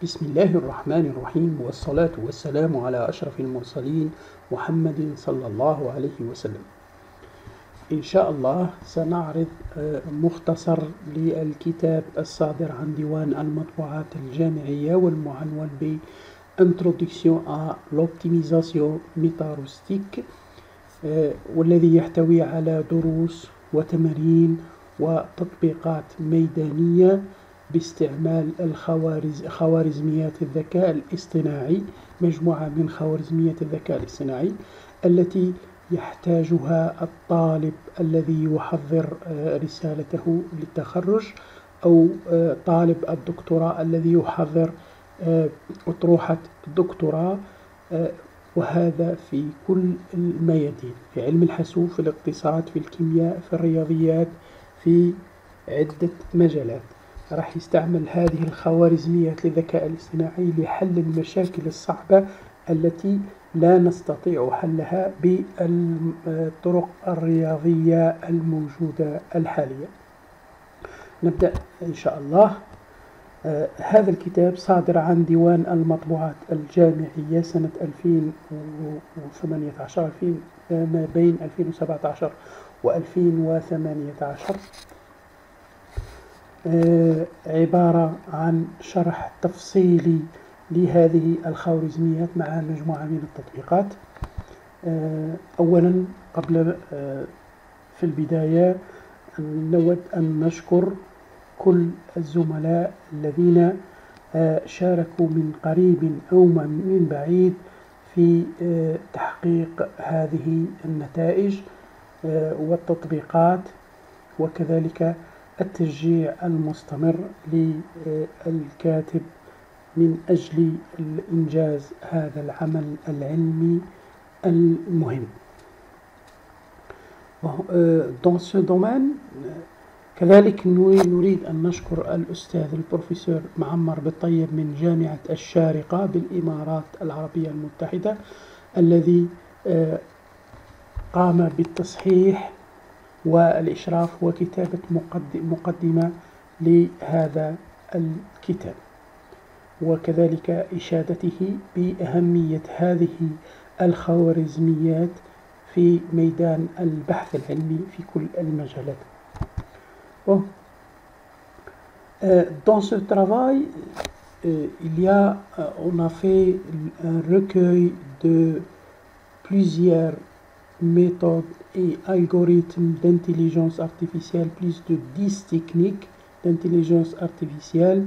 بسم الله الرحمن الرحيم، والصلاة والسلام على أشرف المرسلين محمد صلى الله عليه وسلم. إن شاء الله سنعرض مختصر للكتاب الصادر عن ديوان المطبوعات الجامعية والمعنون ب Introduction à l'optimisation métaroustiques، والذي يحتوي على دروس وتمارين وتطبيقات ميدانية باستعمال خوارزميات الذكاء الاصطناعي، مجموعة من خوارزميات الذكاء الاصطناعي التي يحتاجها الطالب الذي يحضر رسالته للتخرج، أو طالب الدكتوراه الذي يحضر أطروحة الدكتوراه، وهذا في كل الميادين، في علم الحاسوب، في الاقتصاد، في الكيمياء، في الرياضيات، في عدة مجالات. راح يستعمل هذه الخوارزميات للذكاء الاصطناعي لحل المشاكل الصعبة التي لا نستطيع حلها بالطرق الرياضية الموجودة الحالية. نبدأ إن شاء الله. هذا الكتاب صادر عن ديوان المطبوعات الجامعية سنة 2018 ما بين 2017 و2018، عبارة عن شرح تفصيلي لهذه الخوارزميات مع مجموعة من التطبيقات. أولا في البداية نود أن نشكر كل الزملاء الذين شاركوا من قريب أو من بعيد في تحقيق هذه النتائج والتطبيقات، وكذلك التشجيع المستمر للكاتب من أجل إنجاز هذا العمل العلمي المهم. Dans ce domaine كذلك نريد أن نشكر الأستاذ البروفيسور معمر بالطيب من جامعة الشارقة بالإمارات العربية المتحدة، الذي قام بالتصحيح والإشراف وكتابة مقدمة لهذا الكتاب، وكذلك إشادته بأهمية هذه الخوارزميات في ميدان البحث العلمي في كل المجالات. Dans ce travail, on a fait un recueil de plusieurs méthodes et algorithmes d'intelligence artificielle, plus de 10 techniques d'intelligence artificielle,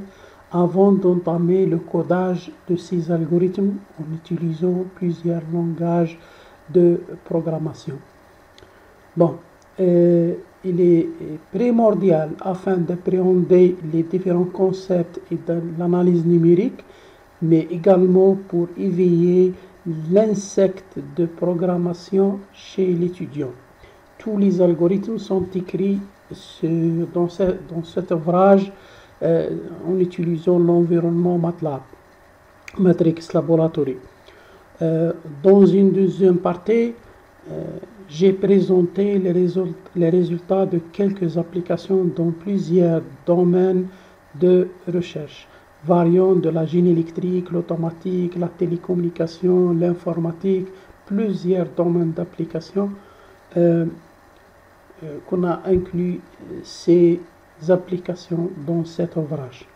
avant d'entamer le codage de ces algorithmes en utilisant plusieurs langages de programmation. Il est primordial, afin d'appréhender les différents concepts et de l'analyse numérique, mais également pour éveiller l'insecte de programmation chez l'étudiant. Tous les algorithmes sont écrits dans cet ouvrage en utilisant l'environnement MATLAB, Matrix Laboratory. Dans une deuxième partie, j'ai présenté les résultats de quelques applications dans plusieurs domaines de recherche, variant de la génie électrique, l'automatique, la télécommunication, l'informatique, plusieurs domaines d'application qu'on a inclus ces applications dans cet ouvrage.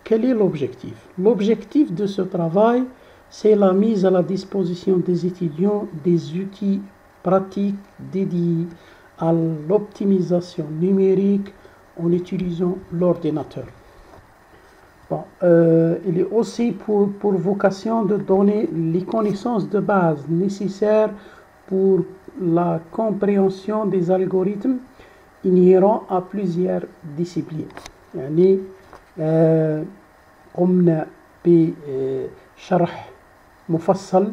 Quel est l'objectif? L'objectif de ce travail, c'est la mise à la disposition des étudiants des outils pratiques dédiés à l'optimisation numérique en utilisant l'ordinateur. Il est aussi pour vocation de donner les connaissances de base nécessaires pour la compréhension des algorithmes inhérents à plusieurs disciplines. يعني قمنا بشرح مفصل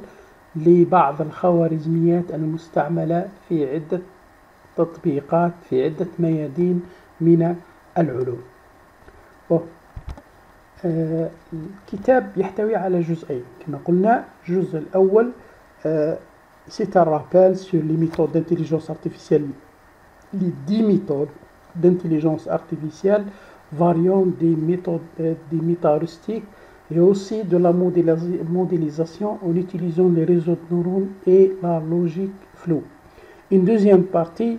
لبعض الخوارزميات المستعملة في عدة تطبيقات في عدة ميادين من العلوم. الكتاب يحتوي على جزئين كما قلنا. الجزء الأول c'est un rappel sur les méthodes d'intelligence artificielle, les 10 méthodes d'intelligence artificielle variant des méthodes des métaheuristiques et aussi de la modélisation en utilisant les réseaux de neurones et la logique flow. Une deuxième partie,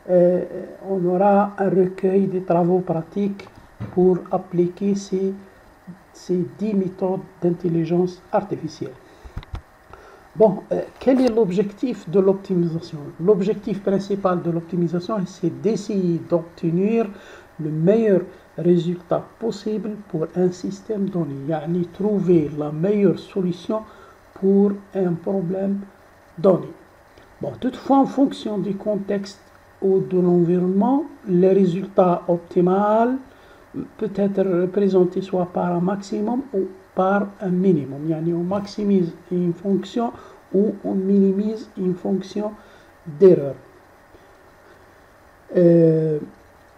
on aura un recueil des travaux pratiques pour appliquer ces 10 méthodes d'intelligence artificielle. Bon, quel est l'objectif de l'optimisation? L'objectif principal de l'optimisation, c'est d'essayer d'obtenir le meilleur résultat possible pour un système donné, yani trouver la meilleure solution pour un problème donné. Bon, toutefois, en fonction du contexte ou de l'environnement, le résultat optimal peut être représenté soit par un maximum ou par un minimum. Yani on maximise une fonction ou on minimise une fonction d'erreur.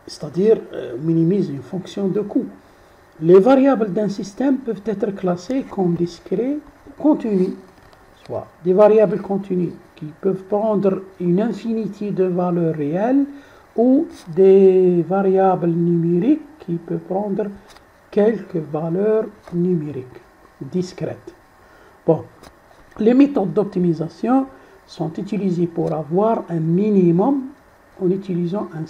C'est-à-dire minimise une fonction de coût. Les variables d'un système peuvent être classées comme discrets ou continues, soit des variables continues qui peuvent prendre une infinité de valeurs réelles ou des variables numériques qui peuvent prendre quelques valeurs numériques discrètes. Bon, les méthodes d'optimisation sont utilisées pour avoir un minimum en utilisant un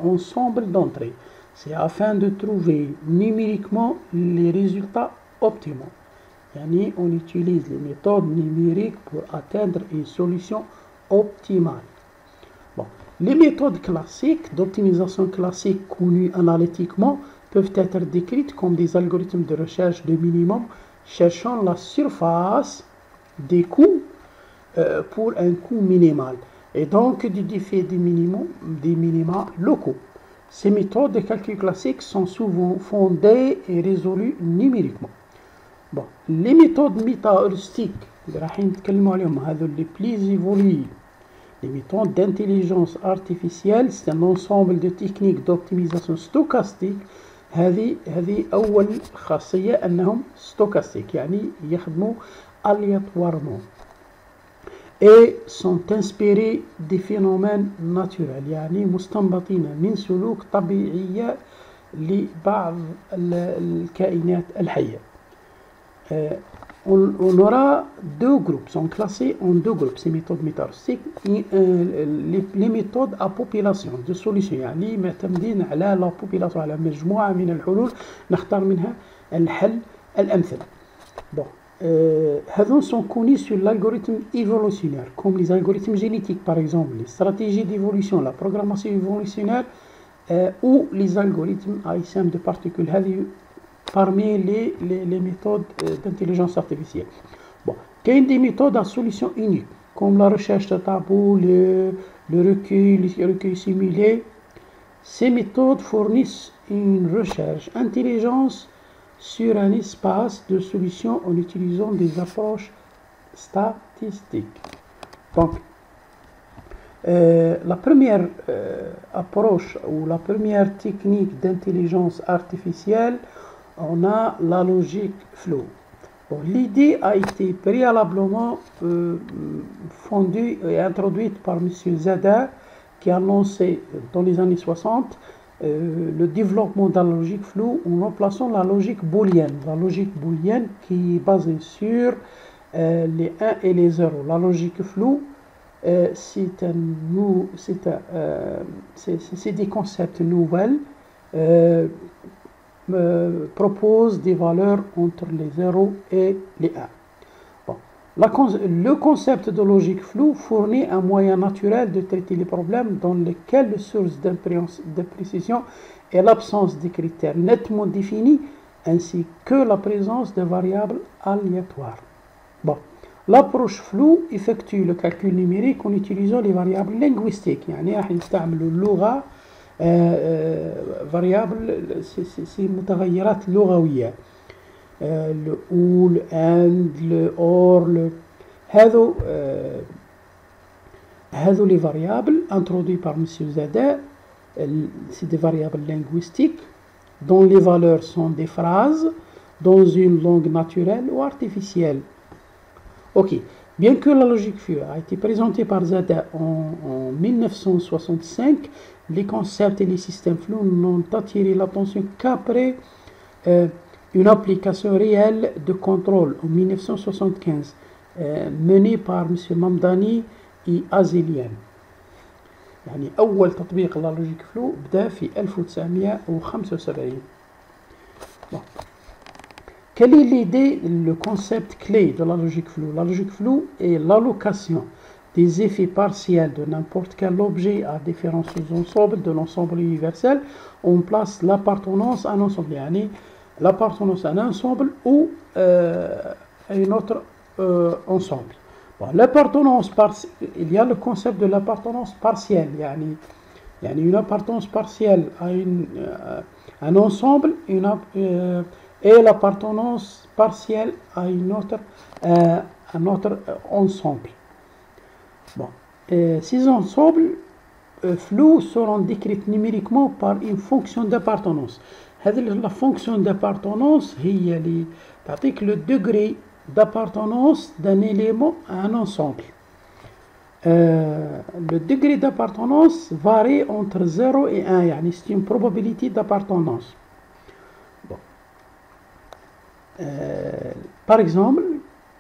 ensemble d'entrées. C'est afin de trouver numériquement les résultats optimaux. Yani, on utilise les méthodes numériques pour atteindre une solution optimale. Bon, les méthodes classiques d'optimisation classique connues analytiquement peuvent être décrites comme des algorithmes de recherche de minimum cherchant la surface des coûts pour un coût minimal et donc du défi des minima locaux. Ces méthodes de calcul classiques sont souvent fondées et résolues numériquement. Bon, les méthodes métaheuristiques les plus évoluées, les méthodes d'intelligence artificielle, c'est un ensemble de techniques d'optimisation stochastique. هذه أول خاصية أنهم stochastiques يعني يخدموا aléatoirement et sont inspirés des phénomènes naturels يعني مستنبطين من سلوك طبيعية لبعض الكائنات الحية. On aura deux groupes, sont classés en deux groupes ces méthodes métaheuristiques. Les méthodes à population de solution يعني معتمدين على la population على مجموعة من الحلول نختار منها الحل الأمثل. Bon, هذول sont connus sur l'algorithme évolutionnaire comme les algorithmes génétiques par exemple, les stratégies d'évolution, la programmation évolutionnaire ou les algorithmes ASM de particules. Parmi les méthodes d'intelligence artificielle. Bon, il y a des méthodes à solution unique, comme la recherche de tableaux, le recueil simulé. Ces méthodes fournissent une recherche intelligence sur un espace de solution en utilisant des approches statistiques. Donc, la première approche ou la première technique d'intelligence artificielle, on a la logique flow. Bon, l'idée a été préalablement fondée et introduite par M. Zadar, qui a lancé dans les années 60 le développement de la logique flow en remplaçant la logique booléenne. La logique booléenne qui est basée sur les 1 et les 0. La logique flow, c'est des concepts nouveaux. Propose des valeurs entre les 0 et les 1. Bon. Le concept de logique flow fournit un moyen naturel de traiter les problèmes dans lesquels la source d'imprécision est l'absence de critères nettement définis ainsi que la présence de variables aléatoires. Bon. L'approche flow effectue le calcul numérique en utilisant les variables linguistiques. يعني راح نستعملوا اللغة variables, c'est متغيرات لغوية. le ou, le and, le or, هذو les variables introduites par M. Zadar, c'est des variables linguistiques dont les valeurs sont des phrases dans une langue naturelle ou artificielle. Ok, Bien que la logique flou a été présentée par Zada en 1965, les concepts et les systèmes flous n'ont attiré l'attention qu'après une application réelle de contrôle en 1975 menée par M. Mamdani et Azelian. يعني أول تطبيق للوجيك فلو بدأ في 1975. Bon. Quelle est l'idée, le concept clé de la logique floue? La logique floue est l'allocation des effets partiels de n'importe quel objet à différents sous-ensembles de l'ensemble universel. On place l'appartenance à un ensemble, yani l'appartenance à un ensemble ou à un autre ensemble. Bon, l'appartenance il y a le concept de l'appartenance partielle, yani une appartenance partielle à un ensemble, et l'appartenance partielle à un autre ensemble. Bon. Ces ensembles flous seront décrits numériquement par une fonction d'appartenance. La fonction d'appartenance هي اللي تعطيك le degré d'appartenance d'un élément à un ensemble. Le degré d'appartenance varie entre 0 et 1, يعني c'est une probabilité d'appartenance. Bon. Par exemple,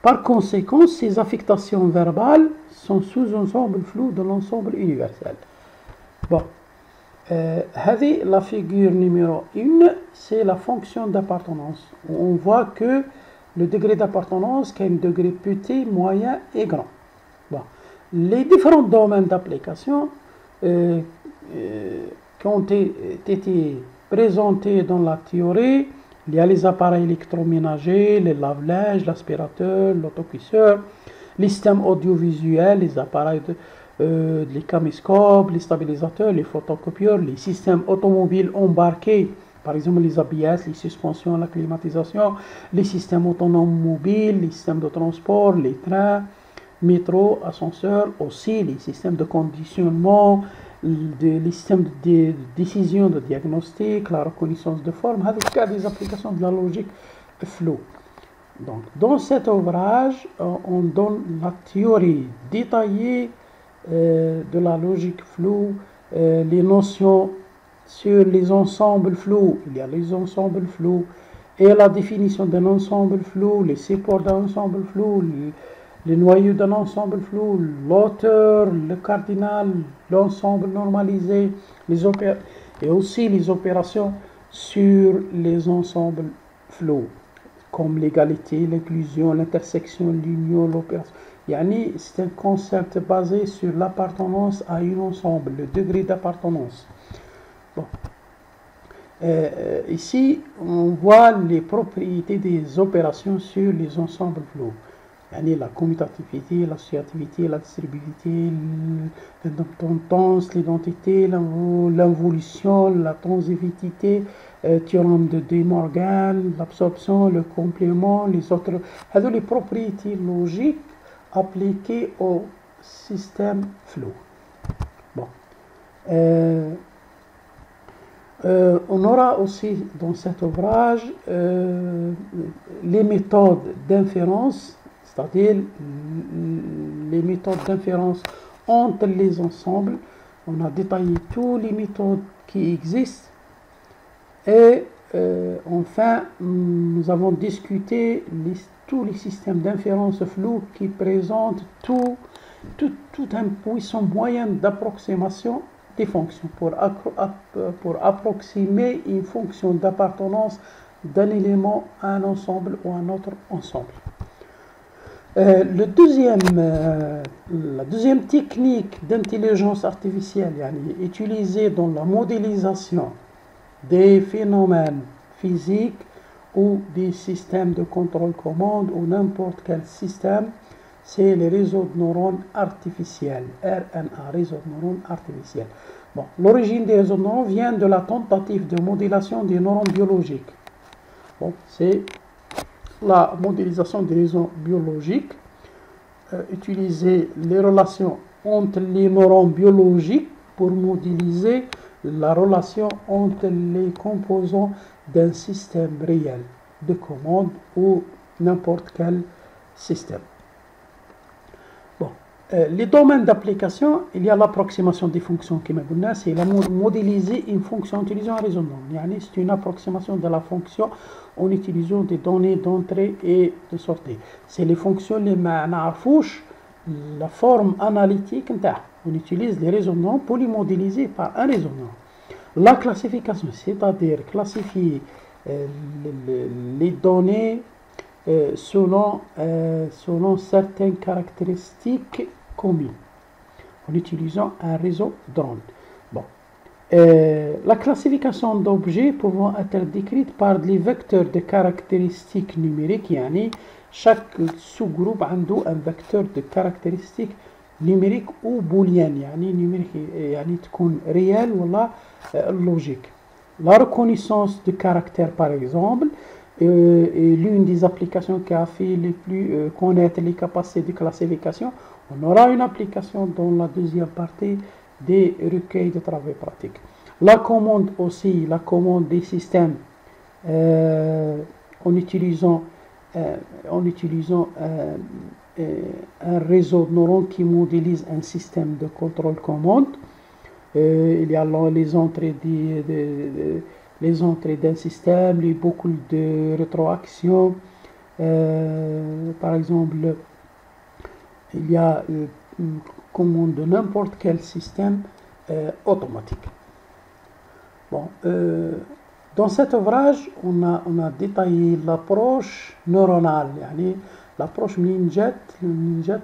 par conséquent, ces affectations verbales sont sous-ensembles flous de l'ensemble universel. Bon. هذه la figure numéro 1, c'est la fonction d'appartenance. On voit que le degré d'appartenance a un degré petit, moyen et grand. Bon. Les différents domaines d'application qui ont été présentés dans la théorie, il y a les appareils électroménagers, les lave-linges, l'aspirateur, l'autocuisseur, les systèmes audiovisuels, les appareils les caméscopes, les stabilisateurs, les photocopieurs, les systèmes automobiles embarqués, par exemple les ABS, les suspensions, la climatisation, les systèmes autonomes mobiles, les systèmes de transport, les trains, métro, ascenseurs, aussi les systèmes de conditionnement, les systèmes de décision, de diagnostic, la reconnaissance de forme, avec des applications de la logique flow. Donc, dans cet ouvrage, on donne la théorie détaillée de la logique flow, les notions sur les ensembles flous. Il y a les ensembles flous et la définition d'un ensemble flou, les supports d'un ensemble flou, les noyaux d'un ensemble flou, l'auteur, le cardinal, l'ensemble normalisé, et aussi les opérations sur les ensembles flous, comme l'égalité, l'inclusion, l'intersection, l'union, l'opération. Yani, c'est un concept basé sur l'appartenance à un ensemble, le degré d'appartenance. Bon. Ici, on voit les propriétés des opérations sur les ensembles flous. Yani, la commutativité, l'associativité, la distributivité, l'indépendance, l'identité, l'involution, la transitivité, théorème de De Morgan, l'absorption, le complément, les autres. Les propriétés logiques appliquées au système flou. Bon. On aura aussi dans cet ouvrage les méthodes d'inférence, c'est-à-dire les méthodes d'inférence entre les ensembles. On a détaillé toutes les méthodes qui existent. Et enfin, nous avons discuté tous les systèmes d'inférence flou qui présentent tout un puissant moyen d'approximation des fonctions pour approximer une fonction d'appartenance d'un élément à un ensemble ou à un autre ensemble. La deuxième technique d'intelligence artificielle utilisée dans la modélisation des phénomènes physiques ou des systèmes de contrôle-commande ou n'importe quel système, c'est les réseaux de neurones artificiels, RNA, réseaux de neurones artificiels. Bon, l'origine des réseaux de neurones vient de la tentative de modélisation des neurones biologiques. Bon, c'est la modélisation des réseaux biologiques, utiliser les relations entre les neurones biologiques pour modéliser la relation entre les composants d'un système réel de commande ou n'importe quel système. les domaines d'application, il y a l'approximation des fonctions qui m'a dit, c'est la modéliser une fonction en utilisant un réseau de normes. C'est une approximation de la fonction en utilisant des données d'entrée et de sortie. C'est les fonctions les n'arfouche la forme analytique. On utilise les réseaux de normes pour les modéliser par un réseau de normes. La classification, c'est-à-dire classifier les données selon certaines caractéristiques communes en utilisant un réseau de normes. Bon. La classification d'objets pouvant être décrite par des vecteurs de caractéristiques numériques, يعني chaque sous-groupe a un vecteur de caractéristiques numériques ou booléennes, يعني numérique يعني تكون réel ولا logique. La reconnaissance de caractères, par exemple, est l'une des applications qui a fait les plus connaître les capacités de classification. On aura une application dans la deuxième partie des recueils de travaux pratiques. La commande aussi, la commande des systèmes en utilisant un réseau de neurones qui modélise un système de contrôle commande. Il y a les entrées d'un système, les boucles de rétroaction. Par exemple, il y a une commande de n'importe quel système automatique. Bon, dans cet ouvrage, on a détaillé l'approche neuronale, l'approche MinJet,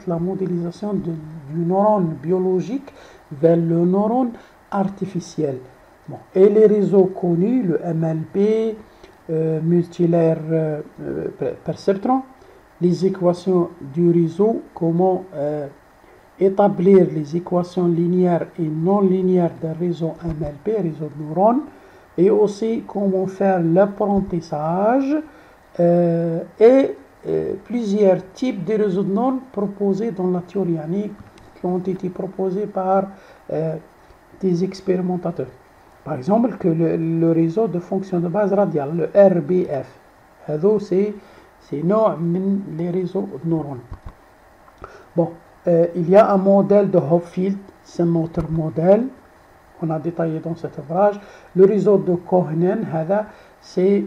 la modélisation du neurone biologique vers le neurone artificiel. Bon, et les réseaux connus, le MLP, multilayer perceptron, les équations du réseau, comment établir les équations linéaires et non linéaires d'un réseau MLP, réseau de neurones, et aussi comment faire l'apprentissage et plusieurs types de réseaux de neurones proposés dans la théorie, qui ont été proposés par des expérimentateurs. Par exemple, que le réseau de fonctions de base radiale, le RBF, c'est les réseaux de neurones. Bon, il y a un modèle de Hopfield, c'est notre modèle, on a détaillé dans cet ouvrage. Le réseau de Cohen, c'est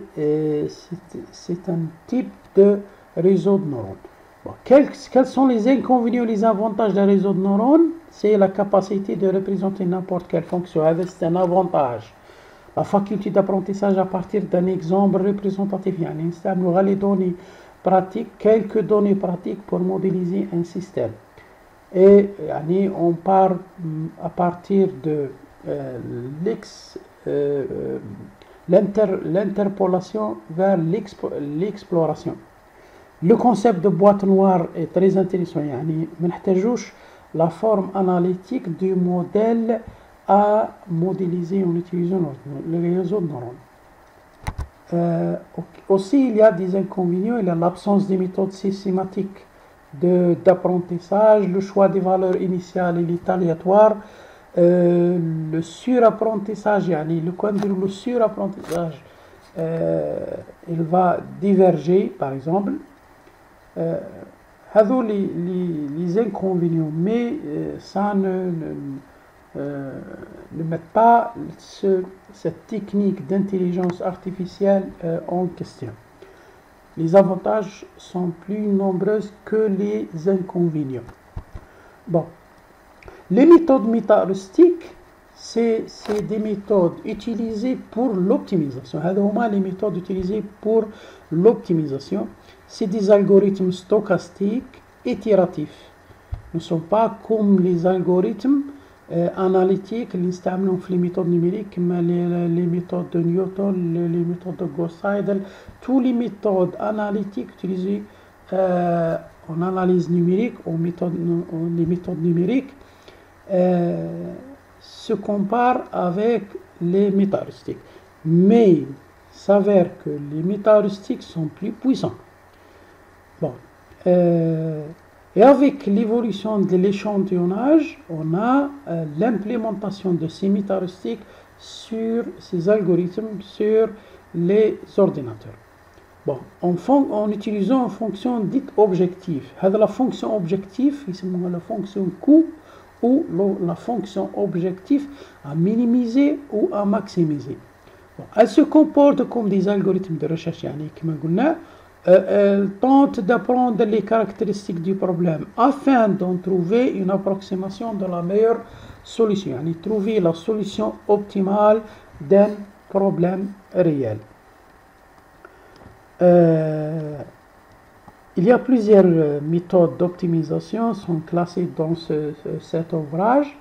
un type de réseau de neurones. Bon, quels sont les inconvénients, les avantages d'un réseau de neurones? C'est la capacité de représenter n'importe quelle fonction. C'est un avantage. La faculté d'apprentissage à partir d'un exemple représentatif. On aura les données pratiques, quelques données pratiques pour modéliser un système. Et on part à partir de l'interpolation vers l'exploration. Le concept de boîte noire est très intéressant. ما نحتاجوش la forme analytique du modèle à modéliser en utilisant le réseau de neurones. Aussi, il y a des inconvénients. Il y a l'absence des méthodes systématiques d'apprentissage, le choix des valeurs initiales et aléatoires, le surapprentissage, le surapprentissage, il va diverger, par exemple. Les inconvénients, mais ça ne met pas cette technique d'intelligence artificielle en question. Les avantages sont plus nombreux que les inconvénients. Bon, les méthodes métaheuristiques, c'est des méthodes utilisées pour l'optimisation. Les méthodes utilisées pour l'optimisation, c'est des algorithmes stochastiques itératifs. Ne sont pas comme les algorithmes analytiques, les méthodes numériques, mais les méthodes de Newton, les méthodes de Gauss-Seidel, toutes les méthodes analytiques utilisées en analyse numérique, les méthodes numériques, se comparent avec les métaheuristiques. Mais il s'avère que les métaheuristiques sont plus puissants. Bon. Et avec l'évolution de l'échantillonnage, on a l'implémentation de ces métaheuristiques sur ces algorithmes sur les ordinateurs. Bon, en utilisant une fonction dite objective. La fonction objective, c'est la fonction coût ou la fonction objective à minimiser ou à maximiser. Bon, elle se comporte comme des algorithmes de recherche. Elle tente d'apprendre les caractéristiques du problème afin d'en trouver une approximation de la meilleure solution. Trouver la solution optimale d'un problème réel. Il y a plusieurs méthodes d'optimisation sont classées dans cet ouvrage.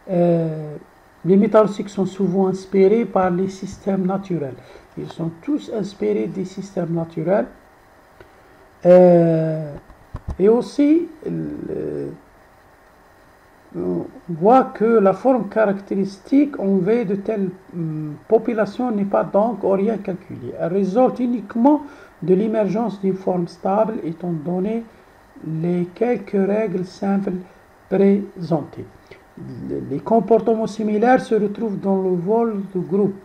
Les métallurgiques sont souvent inspirés par les systèmes naturels. Ils sont tous inspirés des systèmes naturels. Et aussi, on voit que la forme caractéristique en V de telle population n'est pas donc rien calculé. Elle résulte uniquement de l'émergence d'une forme stable étant donné les quelques règles simples présentées. Les comportements similaires se retrouvent dans le vol de groupe,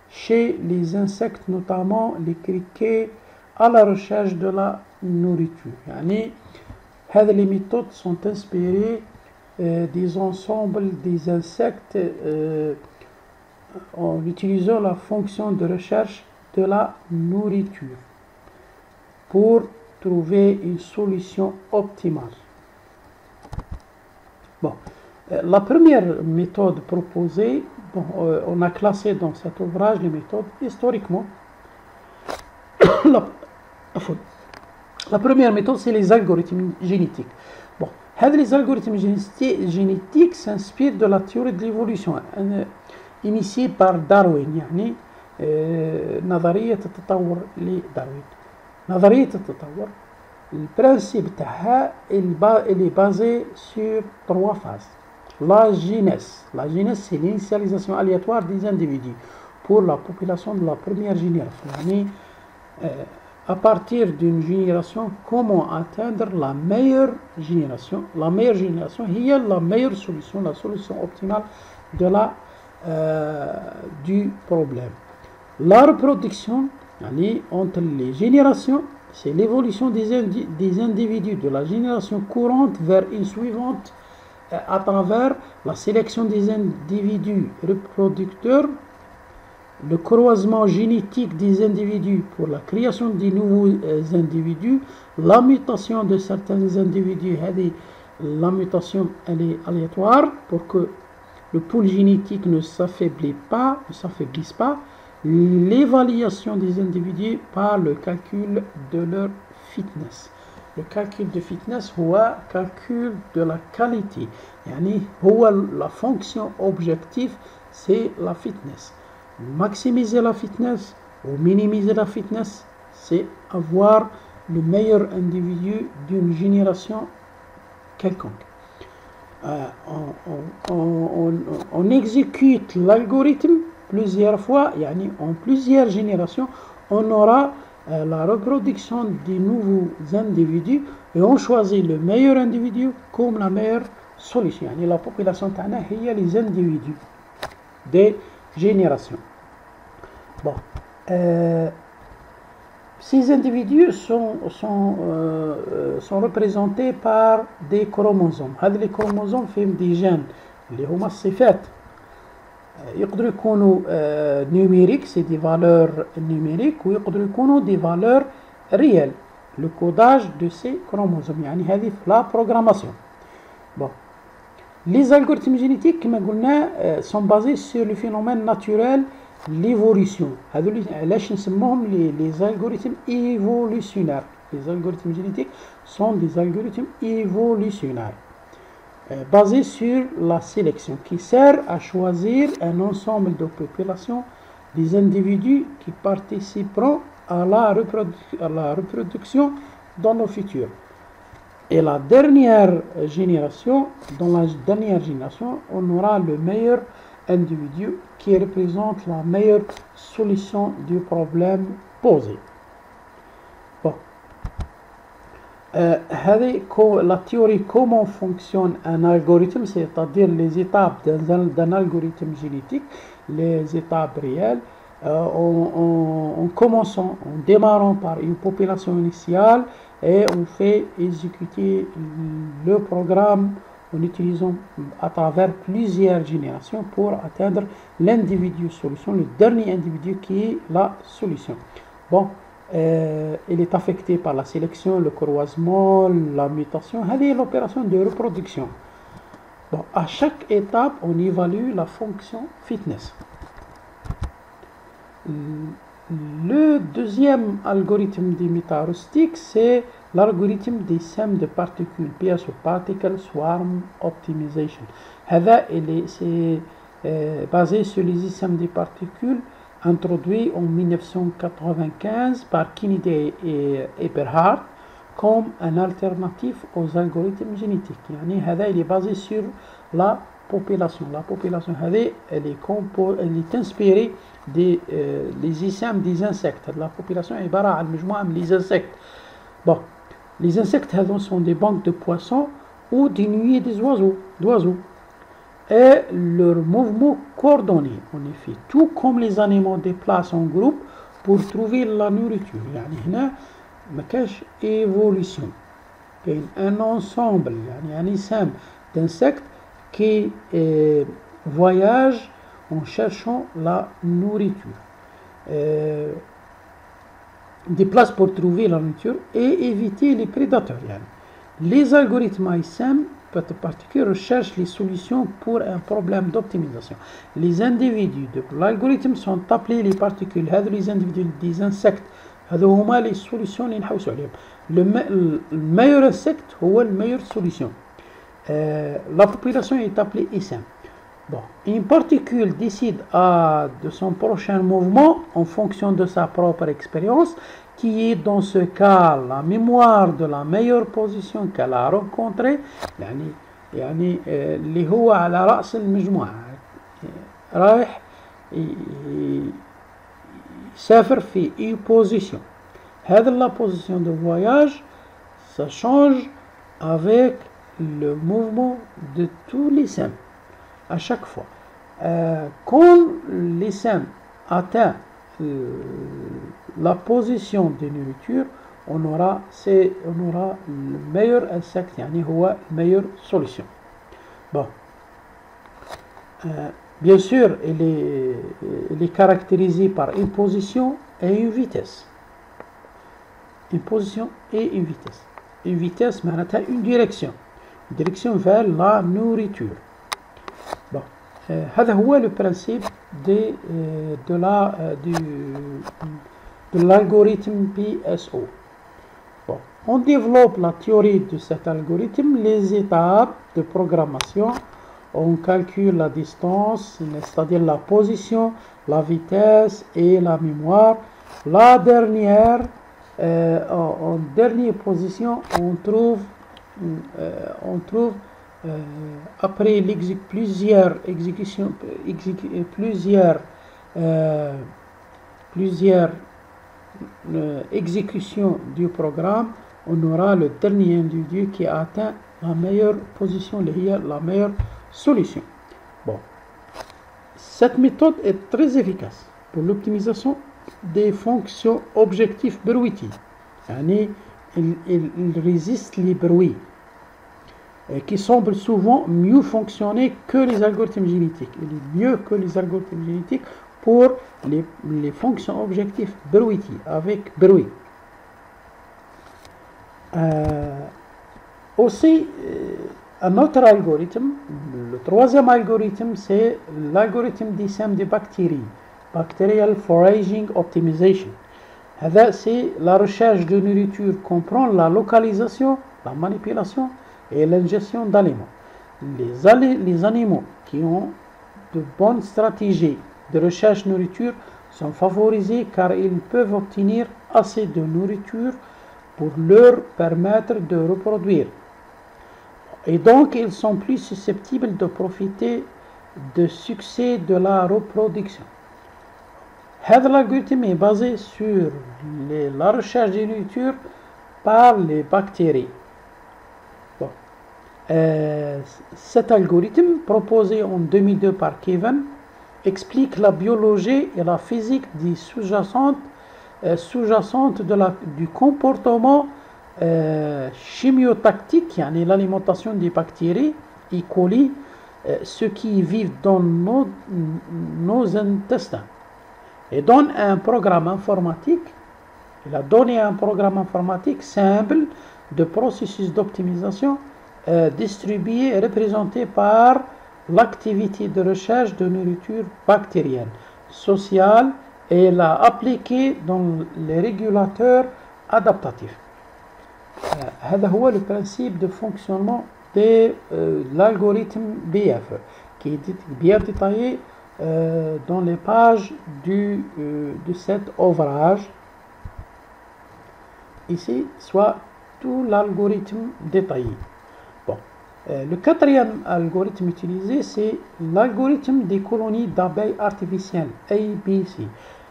chez les insectes notamment les criquets à la recherche de la nourriture. Les méthodes sont inspirées des ensembles des insectes en utilisant la fonction de recherche de la nourriture pour trouver une solution optimale. Bon, la première méthode proposée, on a classé dans cet ouvrage les méthodes historiquement. La première méthode, c'est les algorithmes génétiques. Bon, les algorithmes génétiques s'inspirent de la théorie de l'évolution initiée par Darwin, نظرية التطور لداروين. نظرية التطور le principe تاعها il est basé sur 3 phases. La jeunesse c'est l'initialisation aléatoire des individus pour la population de la première génération. À partir d'une génération, comment atteindre la meilleure génération? La meilleure génération, il y a la meilleure solution, la solution optimale de du problème. La reproduction, entre les générations, c'est l'évolution des individus de la génération courante vers une suivante à travers la sélection des individus reproducteurs, le croisement génétique des individus pour la création de nouveaux individus, la mutation de certains individus, la mutation elle est aléatoire pour que le pool génétique ne s'affaiblisse pas, l'évaluation des individus par le calcul de leur fitness. Le calcul de fitness هو calcul de la qualité. La fonction objective c'est la fitness. Maximiser la fitness ou minimiser la fitness, c'est avoir le meilleur individu d'une génération quelconque. On exécute l'algorithme plusieurs fois, en plusieurs générations, on aura la reproduction des nouveaux individus et on choisit le meilleur individu comme la meilleure solution. La population تاعنا هي les individus des générations. Bon, ces individus sont représentés par des chromosomes. Les chromosomes font des gènes اللي هما الصفات يقدروا يكونوا numériques, c'est des valeurs numériques, ou يقدروا يكونوا des valeurs réelles. Le codage de ces chromosomes, هذه la programmation. Bon. Les algorithmes génétiques, comme on a dit, sont basés sur le phénomène naturel, l'évolution. Les algorithmes évolutionnaires. Les algorithmes génétiques sont des algorithmes évolutionnaires, basés sur la sélection, qui sert à choisir un ensemble de populations des individus qui participeront à la reproduction dans le futur. Et la dernière génération, dans la dernière génération, on aura le meilleur individu qui représente la meilleure solution du problème posé. Bon. La théorie comment fonctionne un algorithme, c'est-à-dire les étapes d'un algorithme génétique, les étapes réelles, en commençant, en démarrant par une population initiale et on fait exécuter le programme en utilisant à travers plusieurs générations pour atteindre l'individu solution, le dernier individu qui est la solution. Bon, il est affecté par la sélection, le croisement, la mutation, c'est l'opération de reproduction. Bon, à chaque étape, on évalue la fonction fitness. Le deuxième algorithme des métaacoustiques, c'est l'algorithme des SEM de particules, PSO, Particle Swarm Optimization. C'est basé sur les SEM des particules introduit en 1995 par Kennedy et Eberhard comme un alternatif aux algorithmes génétiques. Il est basé sur la population. La population, elle est inspirée des ISAM des insectes. La population est barrée les insectes. Bon, les insectes sont des banques de poissons ou des nuées des d'oiseaux. Et leur mouvement coordonné, en effet, tout comme les animaux déplacent en groupe pour trouver la nourriture. هنا ما كاش évolution. Il y a un ensemble, un ISAM d'insectes qui voyagent en cherchant la nourriture. Déplacent pour trouver la nourriture et éviter les prédateurs. Les algorithmes ISAM particuliers recherchent les solutions pour un problème d'optimisation. Les individus de l'algorithme sont appelés les particules. Les individus des insectes, هذوما les solutions اللي نحوسوا عليهم. Le meilleur insecte هو la meilleure solution. La population est appelée ISAM. Bon, une particule décide de son prochain mouvement en fonction de sa propre expérience, qui est dans ce cas la mémoire de la meilleure position qu'elle a rencontrée. اللي هو على رأس المجموعة رايح يسافر في une position. هذه la position de voyage, ça change avec le mouvement de tous les SEM à chaque fois. Quand les SEM atteint la position de nourriture, on aura le meilleur insecte, la meilleure solution. Bon. Bien sûr, il est caractérisé par une position et une vitesse. Une position et une vitesse. Une vitesse, c'est une direction. Une direction vers la nourriture. Bon. هذا هو le principe de l'algorithme PSO. Bon. On développe la théorie de cet algorithme, les étapes de programmation. On calcule la distance, c'est-à-dire la position, la vitesse et la mémoire. La dernière, en dernière position, on trouve après plusieurs exécutions, exécutions du programme, on aura le dernier individu qui a atteint la meilleure position, la meilleure solution. Bon. Cette méthode est très efficace pour l'optimisation des fonctions objectifs bruitiers. Il résiste les bruits qui semblent souvent mieux fonctionner que les algorithmes génétiques. Il est mieux que les algorithmes génétiques pour les fonctions objectifs bruitiers, avec bruit. Aussi, un autre algorithme, le troisième algorithme, c'est l'algorithme d'ISAM des bactéries, Bacterial Foraging Optimization. C'est la recherche de nourriture comprend la localisation, la manipulation et l'ingestion d'aliments. Les animaux qui ont de bonnes stratégies de recherche de nourriture sont favorisés car ils peuvent obtenir assez de nourriture pour leur permettre de reproduire. Et donc, ils sont plus susceptibles de profiter du succès de la reproduction. L'algorithme est basé sur la recherche de nourriture par les bactéries. Bon. Cet algorithme, proposé en 2002 par Kevin explique la biologie et la physique des sous-jacentes du comportement chimiotactique, l'alimentation des bactéries, E. coli, ceux qui vivent dans nos intestins. Et donne un programme informatique. Il a donné un programme informatique simple de processus d'optimisation distribué et représenté par l'activité de recherche de nourriture bactérienne, sociale, et l'a appliqué dans les régulateurs adaptatifs. هذا هو le principe de fonctionnement de l'algorithme BF qui est bien détaillé dans les pages de cet ouvrage. Ici, soit tout l'algorithme détaillé. Bon. Le quatrième algorithme utilisé, c'est l'algorithme des colonies d'abeilles artificielles, ABC.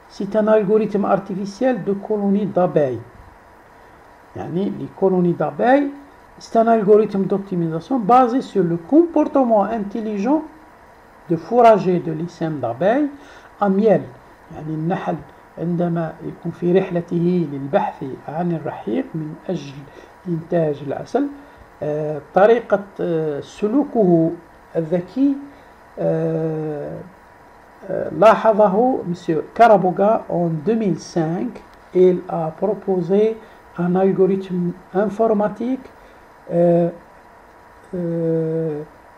C'est un algorithme artificiel de colonies d'abeilles. Les colonies d'abeilles, c'est un algorithme d'optimisation basé sur le comportement intelligent de fourrager de l'essaims d'abeilles à miel. النحل عندما يكون في رحلته للبحث عن الرحيق من أجل إنتاج العسل، طريقة سلوكه الذكي لاحظه M. Karaboga en 2005. Il a proposé un algorithme informatique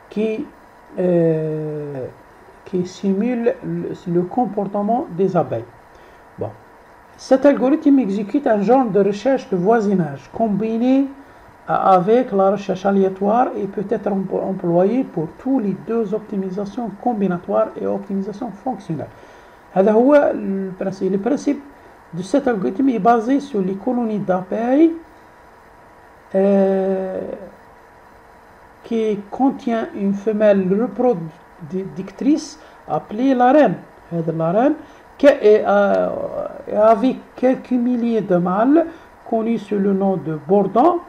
qui simule le comportement des abeilles. Bon. Cet algorithme exécute un genre de recherche de voisinage combiné avec la recherche aléatoire et peut être employé pour tous les deux optimisations combinatoires et optimisation fonctionnelle. هذا هو البرنسيب. Le principe de cet algorithme est basé sur les colonies d'abeilles qui contient une femelle reproductrice appelée la reine. La reine avec quelques milliers de mâles connus sous le nom de bourdons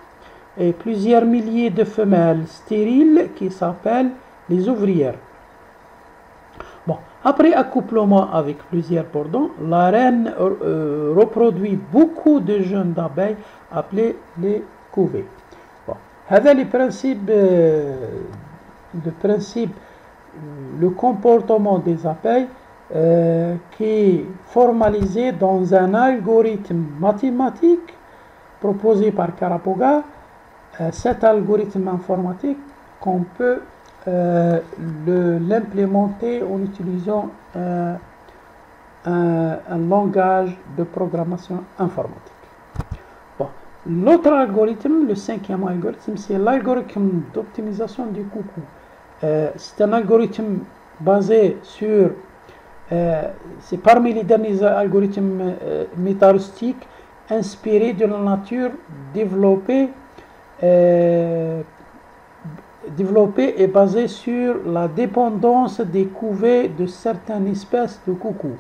et plusieurs milliers de femelles stériles qui s'appellent les ouvrières. Bon, après accouplement avec plusieurs bourdons, la reine reproduit beaucoup de jeunes d'abeilles appelés les couvées. Bon, هذا le comportement des abeilles qui est formalisé dans un algorithme mathématique proposé par Karaboga. Cet algorithme informatique qu'on peut l'implémenter en utilisant un langage de programmation informatique. Bon. L'autre algorithme, le cinquième algorithme, c'est l'algorithme d'optimisation du coucou. C'est un algorithme basé sur, c'est parmi les derniers algorithmes métarustiques inspirés de la nature développés et basé sur la dépendance des couvées de certaines espèces de coucous.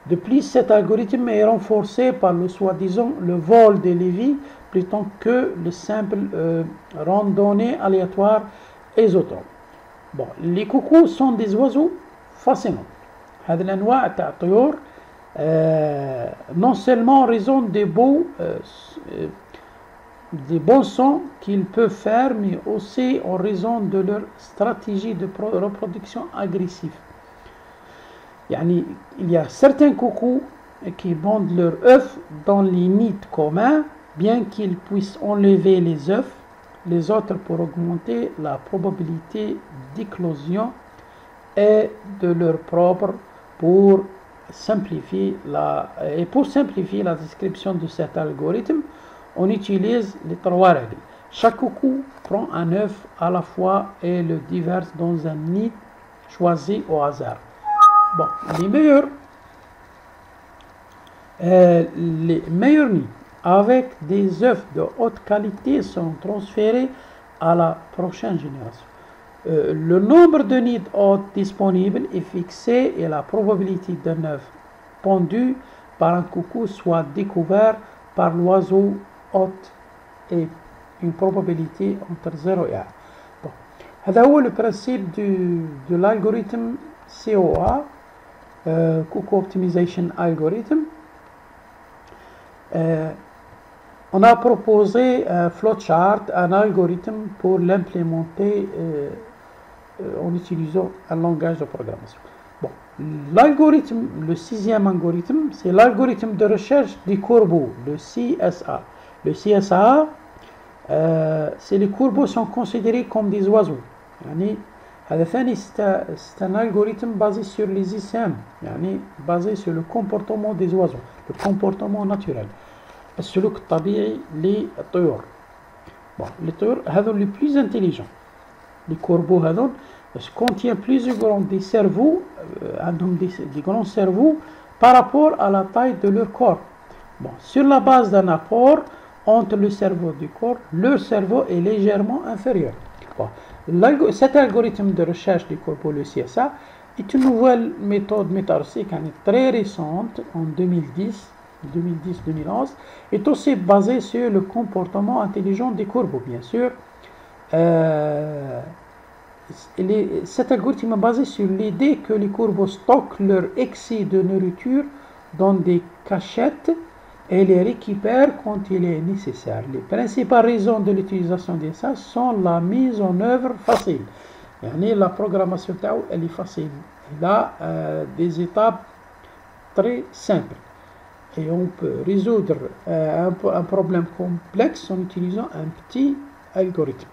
De plus, cet algorithme est renforcé par le soi-disant le vol de Lévy plutôt que le simple randonnée aléatoire isotone. Bon, les coucous sont des oiseaux fascinants. هذه الأنواع تاع الطيور non seulement en raison des bons sons qu'ils peuvent faire, mais aussi en raison de leur stratégie de reproduction agressive. Il y a certains coucous qui pondent leurs œufs dans les nids communs, bien qu'ils puissent enlever les œufs, les autres pour augmenter la probabilité d'éclosion et de leur propre pour simplifier la description de cet algorithme. On utilise les trois règles. Chaque coucou prend un œuf à la fois et le déverse dans un nid choisi au hasard. Bon, les meilleurs nids avec des œufs de haute qualité sont transférés à la prochaine génération. Le nombre de nids hôtes disponibles est fixé et la probabilité d'un œuf pondu par un coucou soit découvert par l'oiseau hôte est une probabilité entre 0 et 1. Bon. هذا هو le principe de l'algorithme COA Cuckoo Optimization Algorithm. On a proposé un flowchart, un algorithme pour l'implémenter en utilisant un langage de programmation. Bon, l'algorithme, le sixième algorithme, c'est l'algorithme de recherche des corbeaux, le CSA. Le CSA, c'est les corbeaux sont considérés comme des oiseaux. C'est un algorithme basé sur les ISM, basé sur le comportement des oiseaux, le comportement naturel. السلوك الطبيعي للطيور. Bon, les طيور هذول les plus intelligents. Les corbeaux هذول contiennent plus des cerveaux, des grands cerveaux par rapport à la taille de leur corps. Bon, sur la base d'un apport entre le cerveau du corps, leur cerveau est légèrement inférieur. Bon, cet algorithme de recherche des corbeaux, le CSA, est une nouvelle méthode méthodologique très récente en 2010-2011, est aussi basée sur le comportement intelligent des corbeaux, bien sûr. Cet algorithme est basé sur l'idée que les corbeaux stockent leur excès de nourriture dans des cachettes et les récupèrent quand il est nécessaire. Les principales raisons de l'utilisation de ça sont la mise en œuvre facile. La programmation elle est facile. Il a des étapes très simples. Et on peut résoudre un problème complexe en utilisant un petit algorithme.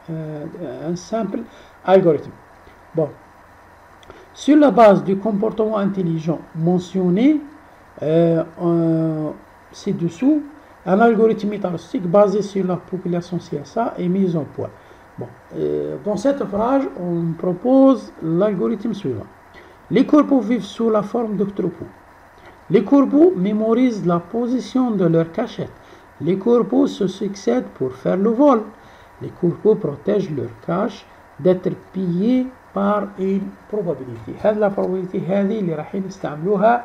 Un simple algorithme. Bon. Sur la base du comportement intelligent mentionné ci-dessous, un algorithme méthodologique basé sur la population CSA est mis en point. Bon. Dans cette phrase, on propose l'algorithme suivant. Les corbeaux vivent sous la forme de troupeaux. Les corbeaux mémorisent la position de leur cachette. Les corbeaux se succèdent pour faire le vol. Les corbeaux protègent leur cache d'être pillés par une probabilité. La probabilité اللي راح نستعملوها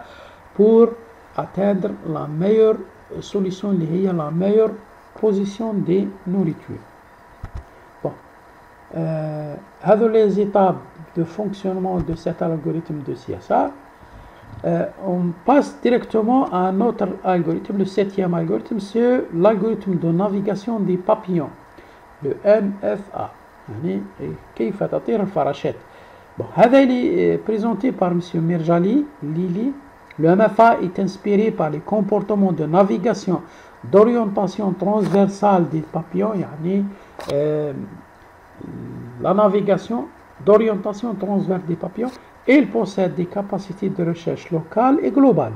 pour atteindre la meilleure solution اللي هي la meilleure position des nourritures. Bon. Les étapes de fonctionnement de cet algorithme de CSA. On passe directement à un autre algorithme, le septième algorithme, c'est l'algorithme de navigation des papillons, le MFA. كيف تطير الفراشات. Bon, هذا est présenté par M. Mirjali Lili. Le MFA est inspiré par les comportements de navigation d'orientation transversale des papillons, la navigation d'orientation transversale des papillons. Il possède des capacités de recherche locales et globales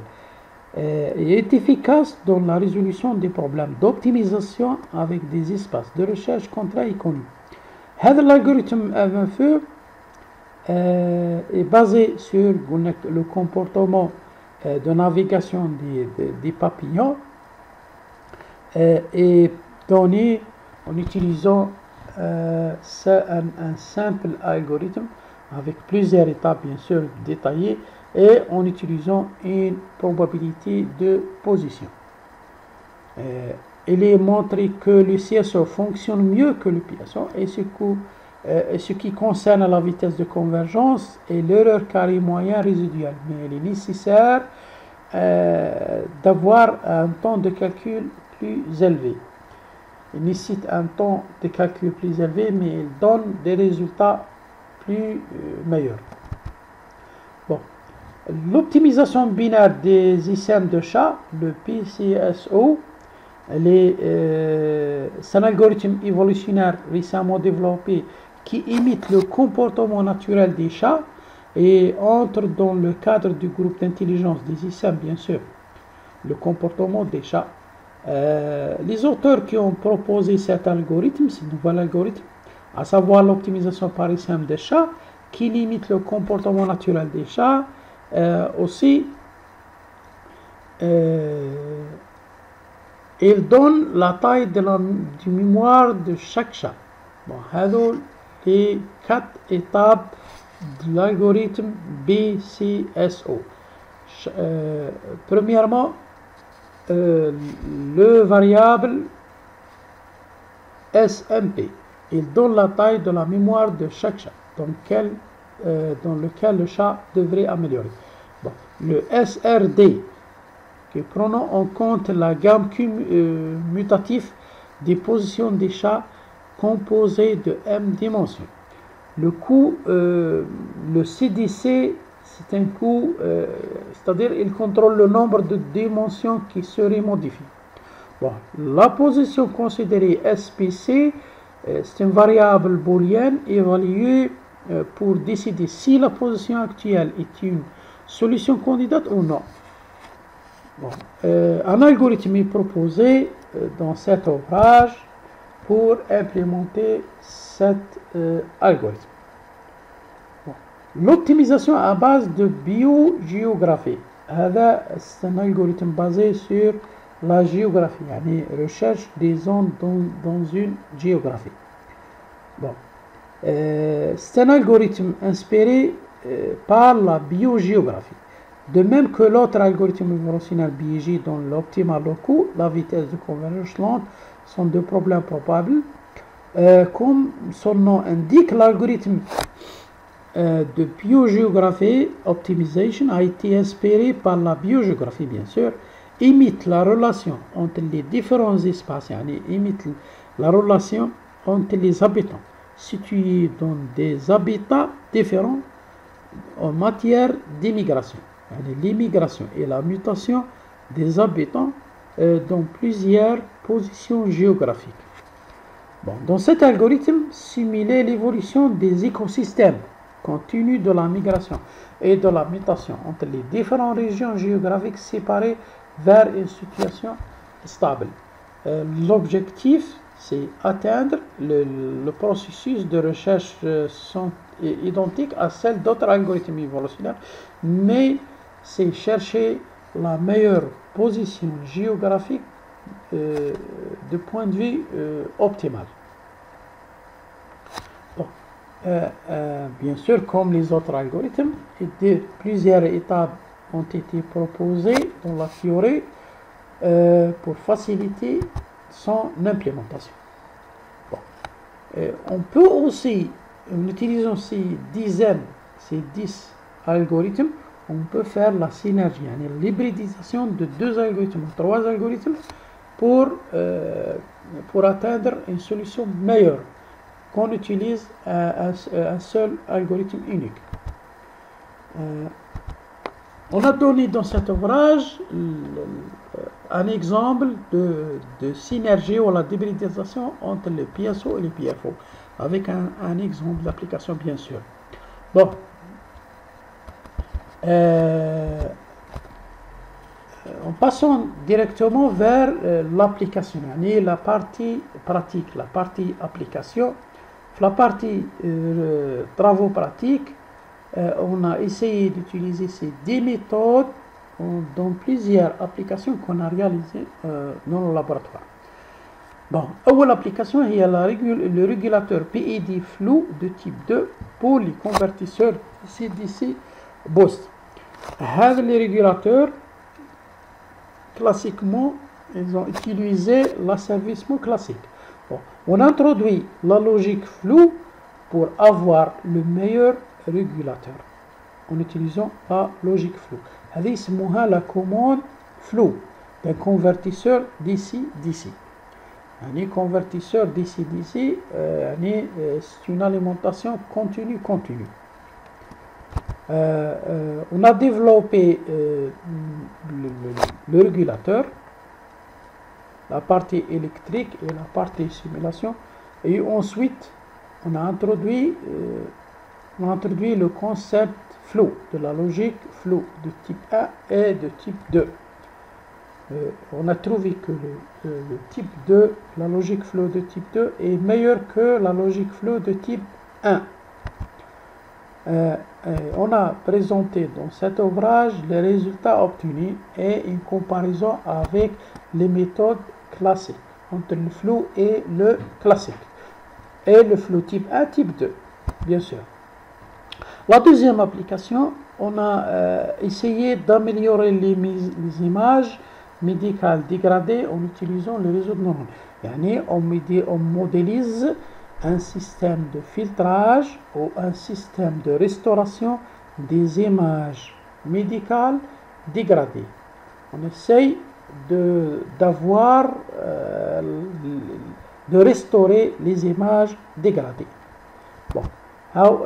et est efficace dans la résolution des problèmes d'optimisation avec des espaces de recherche contraints et connus. L'algorithme MFE est basé sur le comportement de navigation des papillons et donné en utilisant un simple algorithme avec plusieurs étapes bien sûr détaillées et en utilisant une probabilité de position. Il est montré que le CSO fonctionne mieux que le PSO et ce qui concerne la vitesse de convergence et l'erreur carré moyen résiduel. Mais il est nécessaire d'avoir un temps de calcul plus élevé. Il nécessite un temps de calcul plus élevé, mais il donne des résultats plus meilleurs. Bon. L'optimisation binaire des ISM de chat, le PCSO, c'est un algorithme évolutionnaire récemment développé qui imite le comportement naturel des chats et entre dans le cadre du groupe d'intelligence des ISM, bien sûr, le comportement des chats. Les auteurs qui ont proposé cet algorithme, ce nouvel algorithme, à savoir l'optimisation par ISM des chats, qui limite le comportement naturel des chats, aussi il donne la taille du mémoire de chaque chat. Bon, les 4 étapes de l'algorithme BCSO. Premièrement, le variable SMP. Il donne la taille de la mémoire de chaque chat dans lequel le chat devrait améliorer. le SRD, qui prenant en compte la gamme mutative des positions des chats composées de m dimensions. Le coût, le CDC, c'est un coût, c'est-à-dire il contrôle le nombre de dimensions qui seraient modifiées. Bon, la position considérée SPC, c'est une variable booléenne évaluée pour décider si la position actuelle est une solution candidate ou non. Bon, un algorithme est proposé dans cet ouvrage pour implémenter cet algorithme. Bon. L'optimisation à base de biogéographie. C'est un algorithme basé sur la géographie, يعني recherche des zones dans une géographie. Bon. C'est un algorithme inspiré par la biogéographie. De même que l'autre algorithme évolutionnel BIG dont l'optimal coût, la vitesse de convergence lente sont deux problèmes probables. Comme son nom indique, l'algorithme de biogéographie optimisation a été inspiré par la biogéographie, bien sûr, imite la relation entre les différents espaces, imite la relation entre les habitants situés dans des habitats différents en matière d'immigration. L'immigration et la mutation des habitants dans plusieurs positions géographiques. Bon, dans cet algorithme, simuler l'évolution des écosystèmes continue de la migration et de la mutation entre les différentes régions géographiques séparées vers une situation stable. L'objectif, c'est atteindre le processus de recherche sont identiques à celle d'autres algorithmes évolutionnels, mais c'est chercher la meilleure position géographique de point de vue optimal. Bon. Bien sûr, comme les autres algorithmes, plusieurs étapes ont été proposées dans la théorie pour faciliter son implémentation. Bon. On peut aussi, en utilisant ces 10 algorithmes, on peut faire la synergie, l'hybridisation de 2 algorithmes, 3 algorithmes pour atteindre une solution meilleure qu'on utilise un seul algorithme unique. On a donné dans cet ouvrage un exemple de synergie ou la d'hybridisation entre les PSO et les PFO, avec un exemple d'application bien sûr. Bon. En passant directement vers l'application, la partie pratique, la partie application, la partie travaux pratiques, on a essayé d'utiliser ces 10 méthodes dans plusieurs applications qu'on a réalisées dans le laboratoire. Bon, l'application, il y a le régulateur PID flou de type 2 pour les convertisseurs CDC Boost. Les régulateurs, classiquement, ils ont utilisé l'asservissement classique. Bon, on introduit la logique floue pour avoir le meilleur régulateur en utilisant la logique floue. C'est la commande floue d'un convertisseur DC-DC. Un convertisseur DC-DC, c'est une alimentation continue. On a développé le régulateur, la partie électrique et la partie simulation, et ensuite on a introduit le concept flow, de la logique flow de type 1 et de type 2. On a trouvé que le type 2, la logique flow de type 2 est meilleure que la logique flow de type 1. On a présenté dans cet ouvrage les résultats obtenus et une comparaison avec les méthodes classiques entre le flow et le classique et le flow type 1, type 2, bien sûr. La deuxième application, on a essayé d'améliorer les images médicales dégradées en utilisant le réseau de neurones. On modélise un système de filtrage ou un système de restauration des images médicales dégradées. On essaye de restaurer les images dégradées. Bon,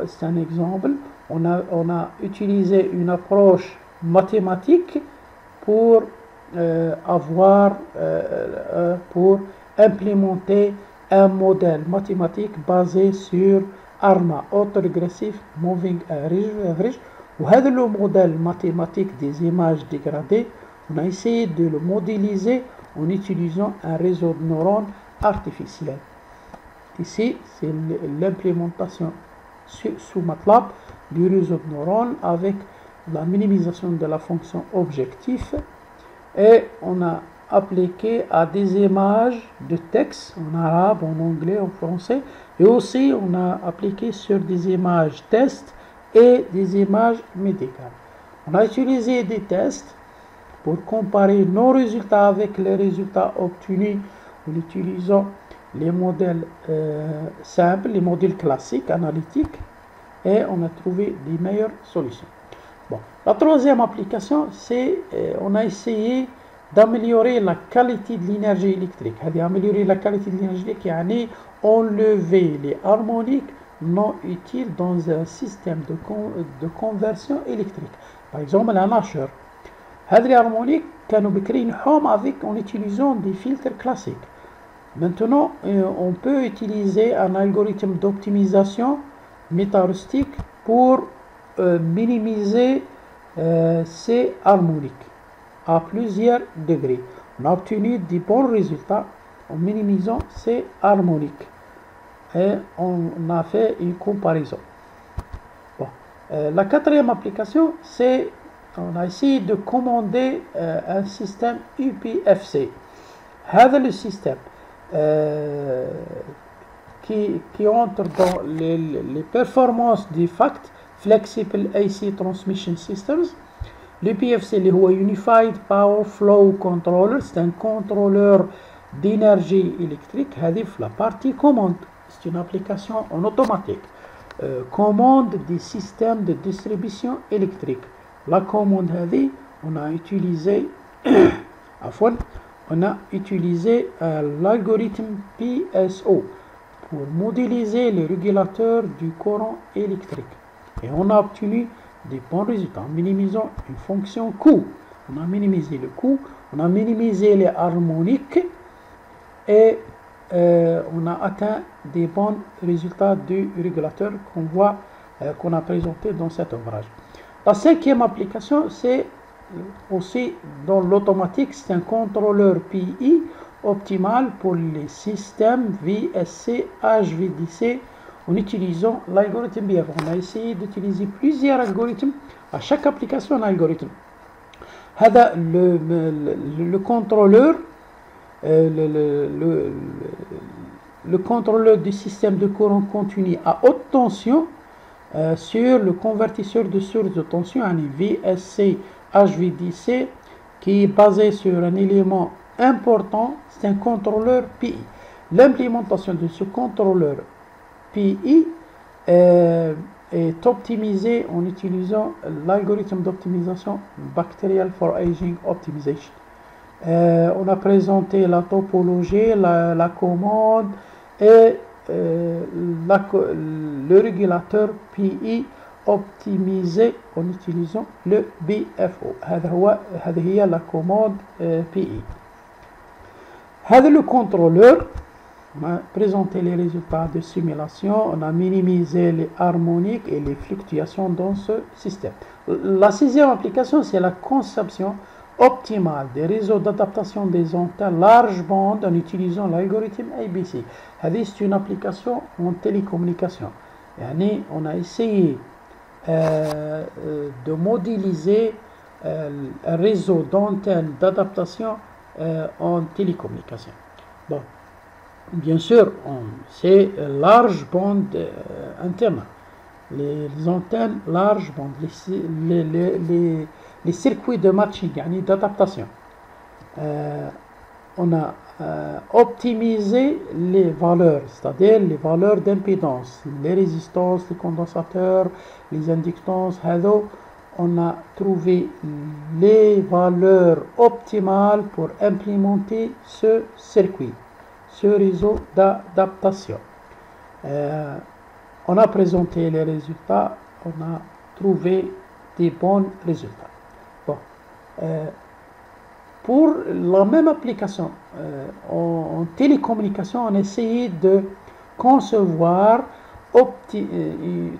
c'est un exemple. On a utilisé une approche mathématique pour pour implémenter un modèle mathématique basé sur ARMA, Autoregressive Moving Average. وهذا le modèle mathématique des images dégradées, on a essayé de le modéliser en utilisant un réseau de neurones artificiel. Ici, c'est l'implémentation sous MATLAB du réseau de neurones avec la minimisation de la fonction objectif, et on a appliqué à des images de texte en arabe, en anglais, en français, et aussi on a appliqué sur des images tests et des images médicales. On a utilisé des tests pour comparer nos résultats avec les résultats obtenus en utilisant les modèles simples, les modèles classiques, analytiques, et on a trouvé des meilleures solutions. Bon. La troisième application, c'est on a essayé d'améliorer la qualité de l'énergie électrique. Améliorer la qualité de l'énergie électrique, يعني enlever les harmoniques non utiles dans un système de conversion électrique. Par exemple, un hacheur. هذه الharmoniques كانوا بكرينهم en utilisant des filtres classiques. Maintenant, on peut utiliser un algorithme d'optimisation métaheuristique pour minimiser ces harmoniques à plusieurs degrés. On a obtenu des bons résultats en minimisant ces harmoniques. Et on a fait une comparaison. Bon. La quatrième application, c'est on a essayé de commander un système UPFC. هذا le système qui entre dans les performances du FACT, Flexible AC Transmission Systems. L'UPFC اللي هو Unified Power Flow Controller, c'est un contrôleur d'énergie électrique. هذه في la partie commande, c'est une application en automatique. Commande des systèmes de distribution électrique. La commande هذه, on a utilisé l'algorithme PSO pour modéliser les régulateurs du courant électrique. Et on a obtenu des bons résultats en minimisant une fonction coût. On a minimisé le coût, on a minimisé les harmoniques et on a atteint des bons résultats du régulateur qu'on a présenté dans cet ouvrage. La cinquième application, c'est aussi dans l'automatique, c'est un contrôleur PI optimal pour les systèmes VSC HVDC en utilisant l'algorithme BF. On a essayé d'utiliser plusieurs algorithmes, à chaque application un algorithme. Le contrôleur, le contrôleur du système de courant continu à haute tension sur le convertisseur de source de tension, un VSC HVDC, qui est basé sur un élément important, c'est un contrôleur PI. L'implémentation de ce contrôleur PI est optimisée en utilisant l'algorithme d'optimisation Bacterial for Aging Optimization. On a présenté la topologie, la commande et le régulateur PI optimisé en utilisant le BFO. هذه هي la commande PI. هذا le contrôleur. On a présenté les résultats de simulation, on a minimisé les harmoniques et les fluctuations dans ce système. La sixième application, c'est la conception optimale des réseaux d'adaptation des antennes large bande en utilisant l'algorithme ABC. C'est une application en télécommunication. On a essayé de modéliser un réseau d'antennes d'adaptation en télécommunication. Bon. Bien sûr, c'est large bande interne. Les antennes large bande, les circuits de matching, d'adaptation. On a optimisé les valeurs, c'est-à-dire les valeurs d'impédance, les résistances, les condensateurs, les inductances. on a trouvé les valeurs optimales pour implémenter ce circuit, ce réseau d'adaptation. On a présenté les résultats, on a trouvé des bons résultats. Bon. Pour la même application, en télécommunication, on a essayé de concevoir,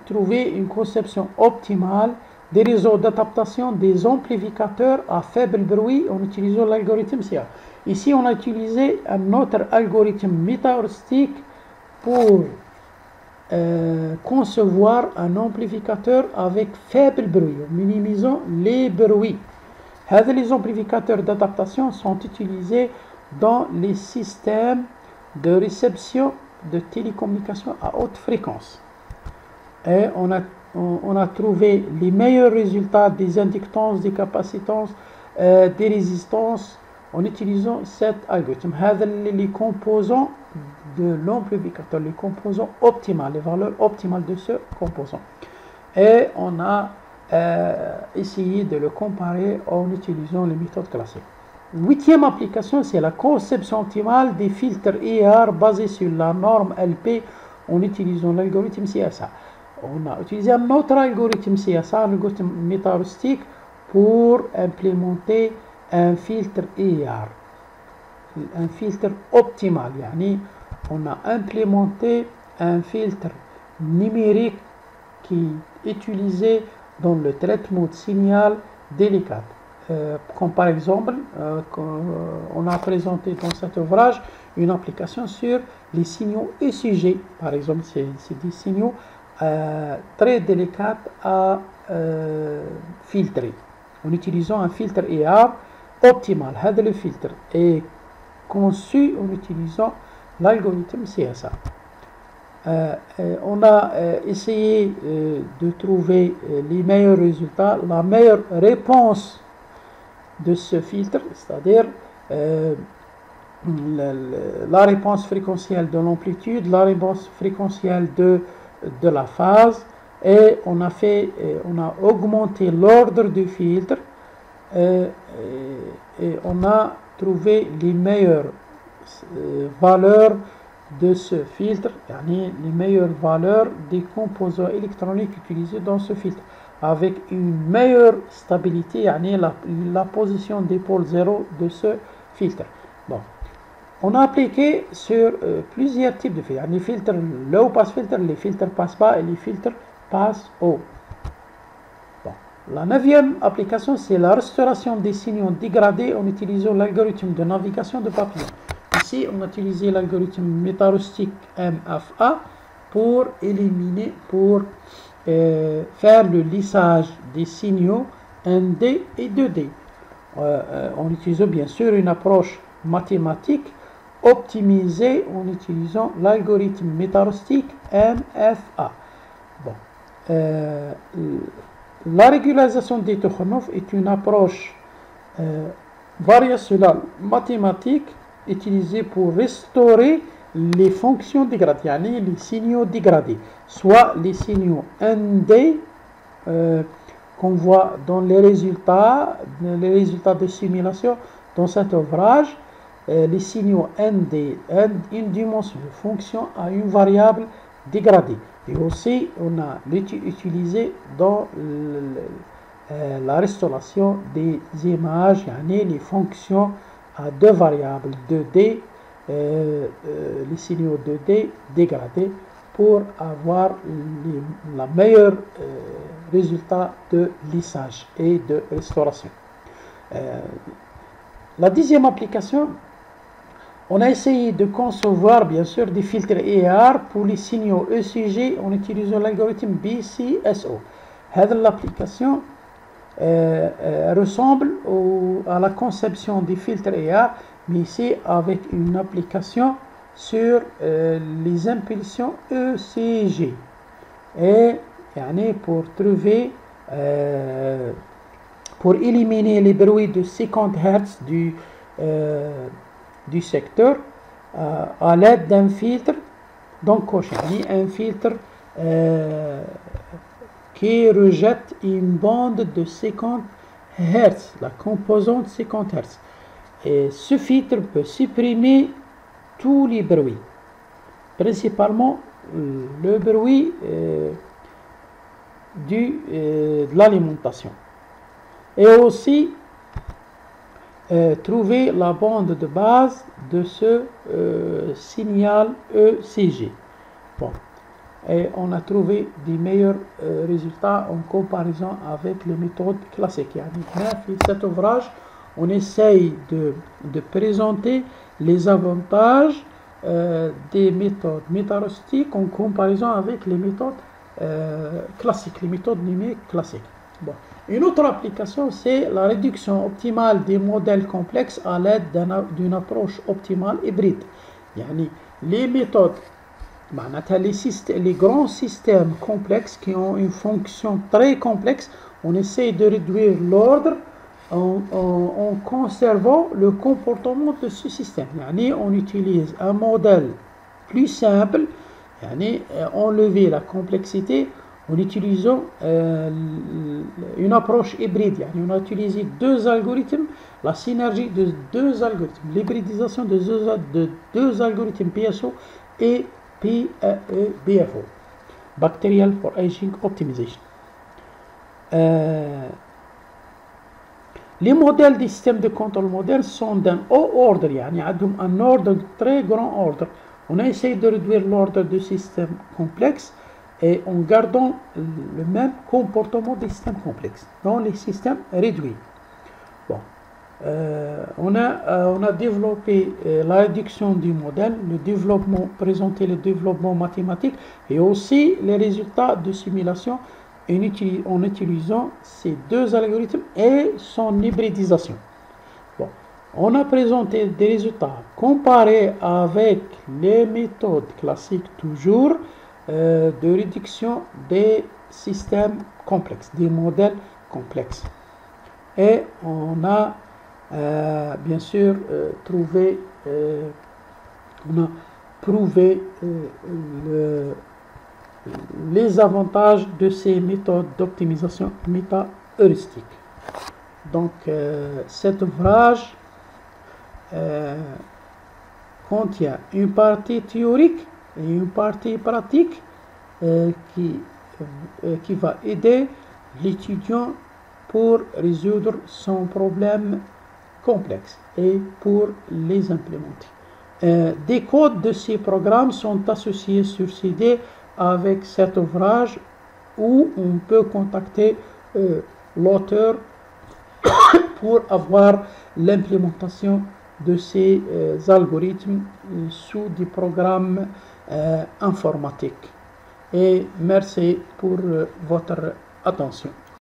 trouver une conception optimale des réseaux d'adaptation des amplificateurs à faible bruit en utilisant l'algorithme SIA. Ici, on a utilisé un autre algorithme métaheuristique pour concevoir un amplificateur avec faible bruit, en minimisant les bruits. Les amplificateurs d'adaptation sont utilisés dans les systèmes de réception de télécommunications à haute fréquence. Et on a trouvé les meilleurs résultats des inductances, des capacitances, des résistances en utilisant cet algorithme. Les composants de l'amplificateur, les composants optimaux, les valeurs optimales de ce composant. Et on a essayer de le comparer en utilisant les méthodes classiques. Huitième application, c'est la conception optimale des filtres IR basés sur la norme LP en utilisant l'algorithme CSA. On a utilisé un autre algorithme CSA, un algorithme métaheuristique, pour implémenter un filtre IR, un filtre optimal. Yani, on a implémenté un filtre numérique qui est utilisé dans le traitement de signal délicat. Comme par exemple, on a présenté dans cet ouvrage une application sur les signaux ECG. Par exemple, c'est des signaux très délicats à filtrer en utilisant un filtre IR optimal. Le filtre est conçu en utilisant l'algorithme CSA. On a essayé de trouver les meilleurs résultats, la meilleure réponse de ce filtre, c'est-à-dire la réponse fréquentielle de l'amplitude, la réponse fréquentielle de la phase, et on a augmenté l'ordre du filtre et on a trouvé les meilleures valeurs de ce filtre, les meilleures valeurs des composants électroniques utilisés dans ce filtre, avec une meilleure stabilité, la position des pôles zéro de ce filtre. Bon. On a appliqué sur plusieurs types de filtres, les filtres low pass filter, les filtres pass bas et les filtres pass haut. Bon. La neuvième application, c'est la restauration des signaux dégradés en utilisant l'algorithme de navigation de papillon. Ici, on a utilisé l'algorithme métaheuristique MFA pour éliminer, pour faire le lissage des signaux 1D et 2D. On utilise bien sûr une approche mathématique optimisée en utilisant l'algorithme métaheuristique MFA. Bon. La régularisation des Tikhonov est une approche variationnelle mathématique utilisée pour restaurer les fonctions dégradées, les signaux dégradés, soit les signaux 1D qu'on voit dans les résultats de simulation dans cet ouvrage, les signaux 1D, une dimension de fonction à une variable dégradée. Et aussi, on a utilisé dans la restauration des images, les fonctions à deux variables 2D, les signaux 2D dégradés pour avoir la meilleure résultat de lissage et de restauration. La dixième application, on a essayé de concevoir bien sûr des filtres IR pour les signaux ECG en utilisant l'algorithme BCSO. L'application ressemble à la conception des filtres IR, mais ici avec une application sur les impulsions ECG. Et pour trouver, pour éliminer les bruits de 50 Hz du secteur à l'aide d'un filtre, donc un filtre qui rejette une bande de 50 Hz, la composante 50 Hz. Et ce filtre peut supprimer tous les bruits, principalement le bruit de l'alimentation. Et aussi trouver la bande de base de ce signal ECG. Bon. Et on a trouvé des meilleurs résultats en comparaison avec les méthodes classiques. Cet ouvrage, on essaye de présenter les avantages des méthodes métaacoustiques en comparaison avec les méthodes classiques, les méthodes numériques classiques. Bon. Une autre application, c'est la réduction optimale des modèles complexes à l'aide d'une approche optimale hybride. Yani, les méthodes, les grands systèmes complexes qui ont une fonction très complexe, on essaie de réduire l'ordre en conservant le comportement de ce système. Yani, on utilise un modèle plus simple, yani, enlever la complexité en utilisant une approche hybride. Yani, on a utilisé deux algorithmes, la synergie de deux algorithmes, l'hybridisation de deux algorithmes PSO et BFO, Bacterial for Aging Optimization. Les modèles des systèmes de contrôle modernes sont d'un haut ordre, yani un ordre, très grand ordre. On a essayé de réduire l'ordre du système complexe et en gardant le même comportement des systèmes complexes dans les systèmes réduits. Bon. On a développé la réduction du modèle, présenter le développement mathématique et aussi les résultats de simulation en utilisant ces deux algorithmes et son hybridisation. Bon. On a présenté des résultats comparés avec les méthodes classiques toujours de réduction des systèmes complexes, des modèles complexes. Et on a bien sûr prouvé les avantages de ces méthodes d'optimisation méta-heuristique. Donc cet ouvrage contient une partie théorique et une partie pratique qui va aider l'étudiant pour résoudre son problème complexe et pour les implémenter. Des codes de ces programmes sont associés sur CD avec cet ouvrage où on peut contacter l'auteur pour avoir l'implémentation de ces algorithmes sous des programmes informatiques. Et merci pour votre attention.